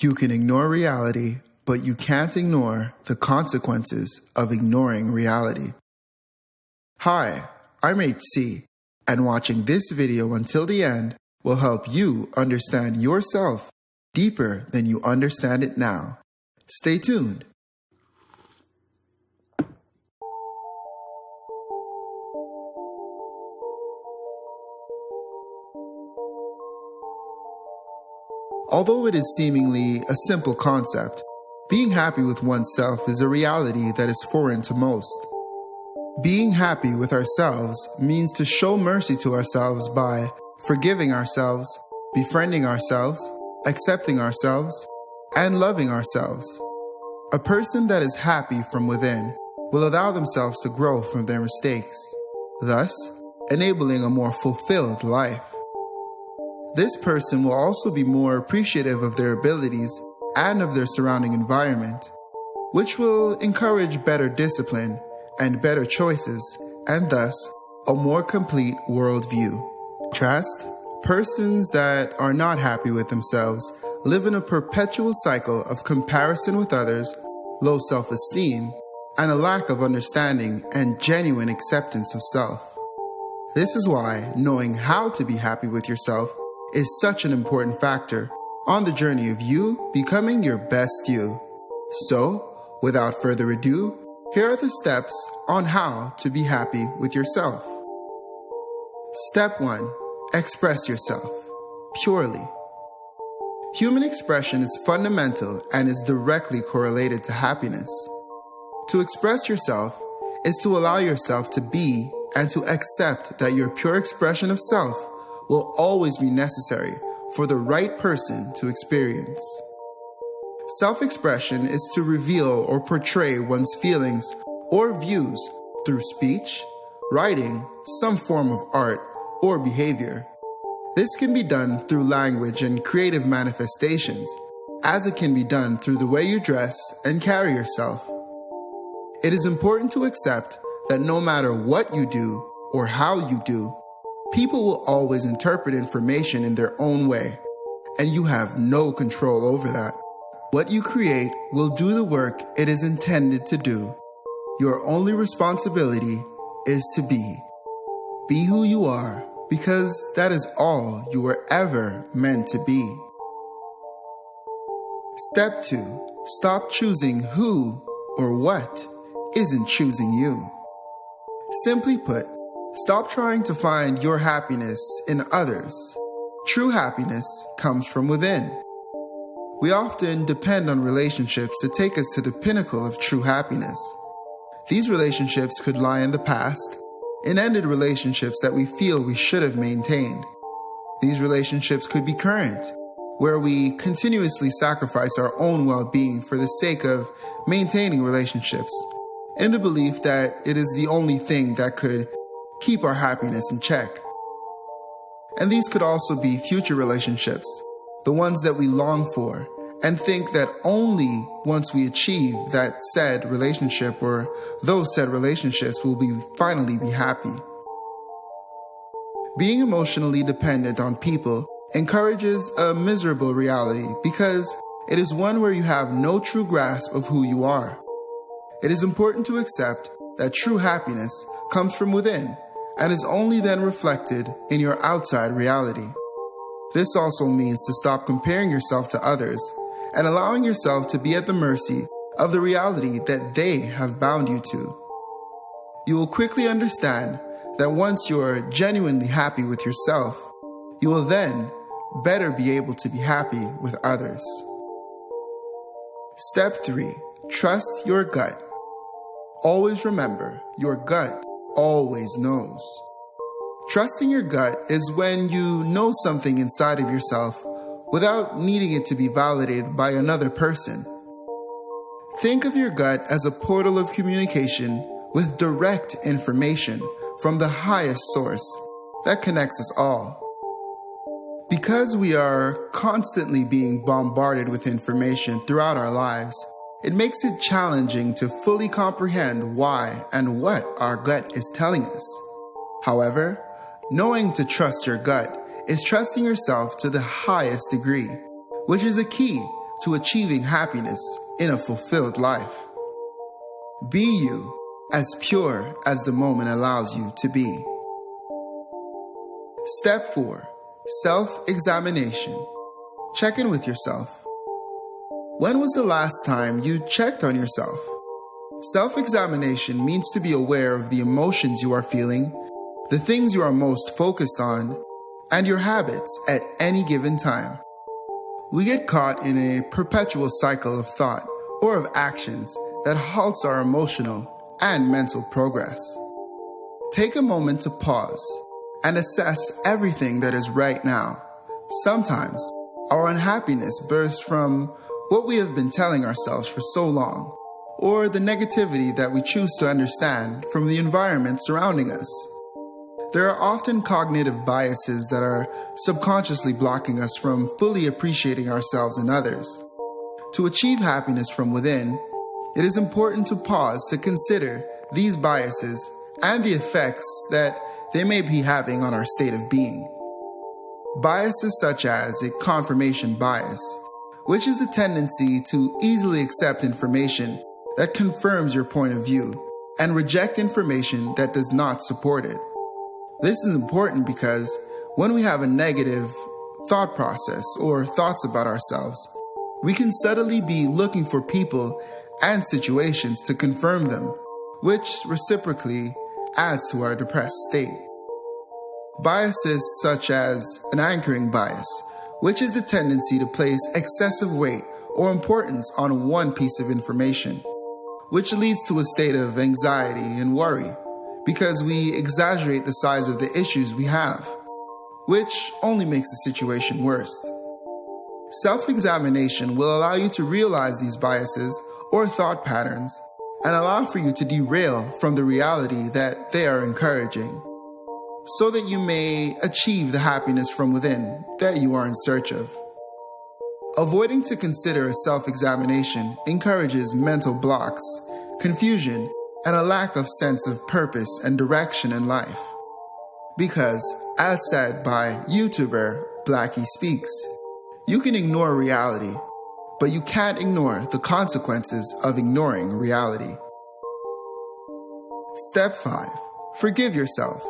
You can ignore reality, but you can't ignore the consequences of ignoring reality. Hi, I'm HC, and watching this video until the end will help you understand yourself deeper than you understand it now. Stay tuned. Although it is seemingly a simple concept, being happy with oneself is a reality that is foreign to most. Being happy with ourselves means to show mercy to ourselves by forgiving ourselves, befriending ourselves, accepting ourselves, and loving ourselves. A person that is happy from within will allow themselves to grow from their mistakes, thus enabling a more fulfilled life. This person will also be more appreciative of their abilities and of their surrounding environment, which will encourage better discipline and better choices, and thus a more complete worldview. Contrast, persons that are not happy with themselves live in a perpetual cycle of comparison with others, low self-esteem, and a lack of understanding and genuine acceptance of self. This is why knowing how to be happy with yourself is such an important factor on the journey of you becoming your best you. So, without further ado, here are the steps on how to be happy with yourself. Step 1. Express yourself purely. Human expression is fundamental and is directly correlated to happiness. To express yourself is to allow yourself to be and to accept that your pure expression of self will always be necessary for the right person to experience. Self-expression is to reveal or portray one's feelings or views through speech, writing, some form of art, or behavior. This can be done through language and creative manifestations, as it can be done through the way you dress and carry yourself. It is important to accept that no matter what you do or how you do, people will always interpret information in their own way, and you have no control over that. What you create will do the work it is intended to do. Your only responsibility is to be. Be who you are, because that is all you were ever meant to be. Step 2. Stop choosing who or what isn't choosing you. Simply put, stop trying to find your happiness in others. True happiness comes from within. We often depend on relationships to take us to the pinnacle of true happiness. These relationships could lie in the past, in ended relationships that we feel we should have maintained. These relationships could be current, where we continuously sacrifice our own well-being for the sake of maintaining relationships, in the belief that it is the only thing that could keep our happiness in check. And these could also be future relationships, the ones that we long for, and think that only once we achieve that said relationship or those said relationships will we finally be happy. Being emotionally dependent on people encourages a miserable reality because it is one where you have no true grasp of who you are. It is important to accept that true happiness comes from within and is only then reflected in your outside reality. This also means to stop comparing yourself to others and allowing yourself to be at the mercy of the reality that they have bound you to. You will quickly understand that once you're genuinely happy with yourself, you will then better be able to be happy with others. Step 3. Trust your gut. Always remember, your gut always knows. Trusting your gut is when you know something inside of yourself without needing it to be validated by another person. Think of your gut as a portal of communication with direct information from the highest source that connects us all. Because we are constantly being bombarded with information throughout our lives, it makes it challenging to fully comprehend why and what our gut is telling us. However, knowing to trust your gut is trusting yourself to the highest degree, which is a key to achieving happiness in a fulfilled life. Be you, as pure as the moment allows you to be. Step 4. Self-examination. Check in with yourself. When was the last time you checked on yourself? Self-examination means to be aware of the emotions you are feeling, the things you are most focused on, and your habits at any given time. We get caught in a perpetual cycle of thought or of actions that halts our emotional and mental progress. Take a moment to pause and assess everything that is right now. Sometimes our unhappiness births from what we have been telling ourselves for so long, or the negativity that we choose to understand from the environment surrounding us. There are often cognitive biases that are subconsciously blocking us from fully appreciating ourselves and others. To achieve happiness from within, it is important to pause to consider these biases and the effects that they may be having on our state of being. Biases such as a confirmation bias, which is the tendency to easily accept information that confirms your point of view and reject information that does not support it. This is important because when we have a negative thought process or thoughts about ourselves, we can subtly be looking for people and situations to confirm them, which reciprocally adds to our depressed state. Biases such as an anchoring bias, which is the tendency to place excessive weight or importance on one piece of information, which leads to a state of anxiety and worry because we exaggerate the size of the issues we have, which only makes the situation worse. Self-examination will allow you to realize these biases or thought patterns and allow for you to derail from the reality that they are encouraging, so that you may achieve the happiness from within that you are in search of. Avoiding to consider a self-examination encourages mental blocks, confusion, and a lack of sense of purpose and direction in life. Because, as said by YouTuber Blackie Speaks, you can ignore reality, but you can't ignore the consequences of ignoring reality. Step 5. Forgive yourself.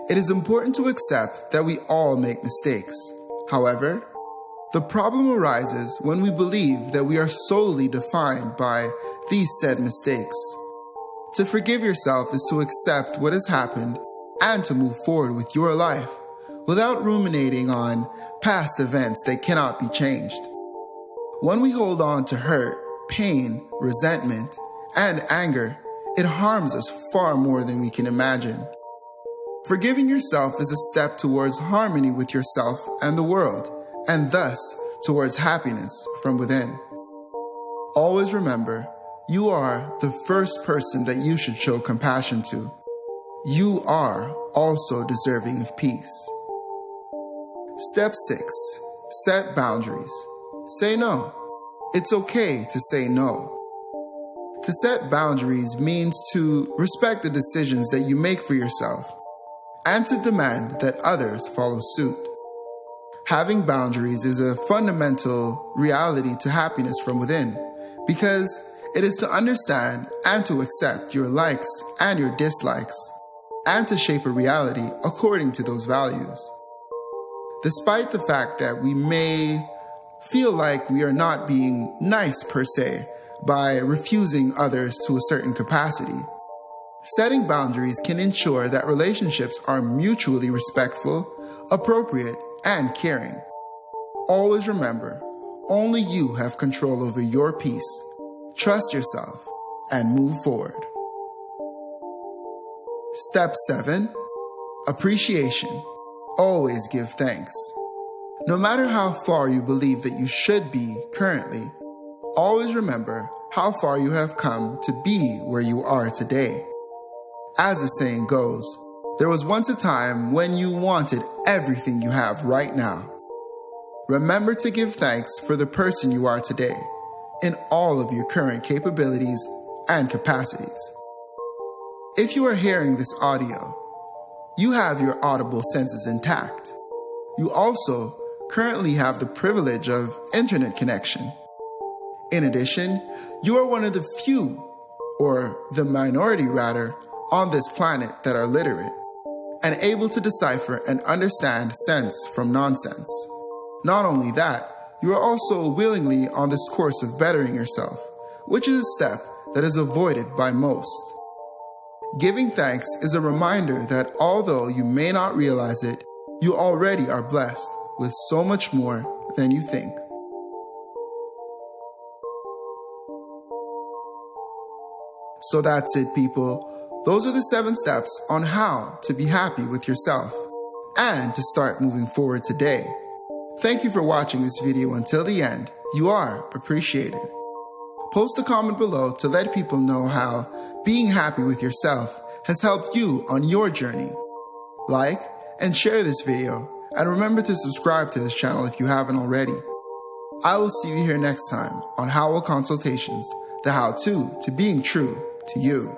It is important to accept that we all make mistakes. However, the problem arises when we believe that we are solely defined by these said mistakes. To forgive yourself is to accept what has happened and to move forward with your life without ruminating on past events that cannot be changed. When we hold on to hurt, pain, resentment, and anger, it harms us far more than we can imagine. Forgiving yourself is a step towards harmony with yourself and the world, and thus towards happiness from within. Always remember, you are the first person that you should show compassion to. You are also deserving of peace. Step 6. Set boundaries. Say no. It's okay to say no. To set boundaries means to respect the decisions that you make for yourself and to demand that others follow suit. Having boundaries is a fundamental reality to happiness from within because it is to understand and to accept your likes and your dislikes and to shape a reality according to those values. Despite the fact that we may feel like we are not being nice per se by refusing others to a certain capacity, setting boundaries can ensure that relationships are mutually respectful, appropriate, and caring. Always remember, only you have control over your peace. Trust yourself and move forward. Step 7. Appreciation. Always give thanks. No matter how far you believe that you should be currently, always remember how far you have come to be where you are today. As the saying goes, there was once a time when you wanted everything you have right now. Remember to give thanks for the person you are today in all of your current capabilities and capacities. If you are hearing this audio, you have your audible senses intact. You also currently have the privilege of internet connection. In addition, you are one of the few, or the minority rather, on this planet that are literate and able to decipher and understand sense from nonsense. Not only that, you are also willingly on this course of bettering yourself, which is a step that is avoided by most. Giving thanks is a reminder that although you may not realize it, you already are blessed with so much more than you think. So that's it, people. Those are the 7 steps on how to be happy with yourself and to start moving forward today. Thank you for watching this video until the end. You are appreciated. Post a comment below to let people know how being happy with yourself has helped you on your journey. Like and share this video, and remember to subscribe to this channel if you haven't already. I will see you here next time on Howell Consultations, the how-to being true to you.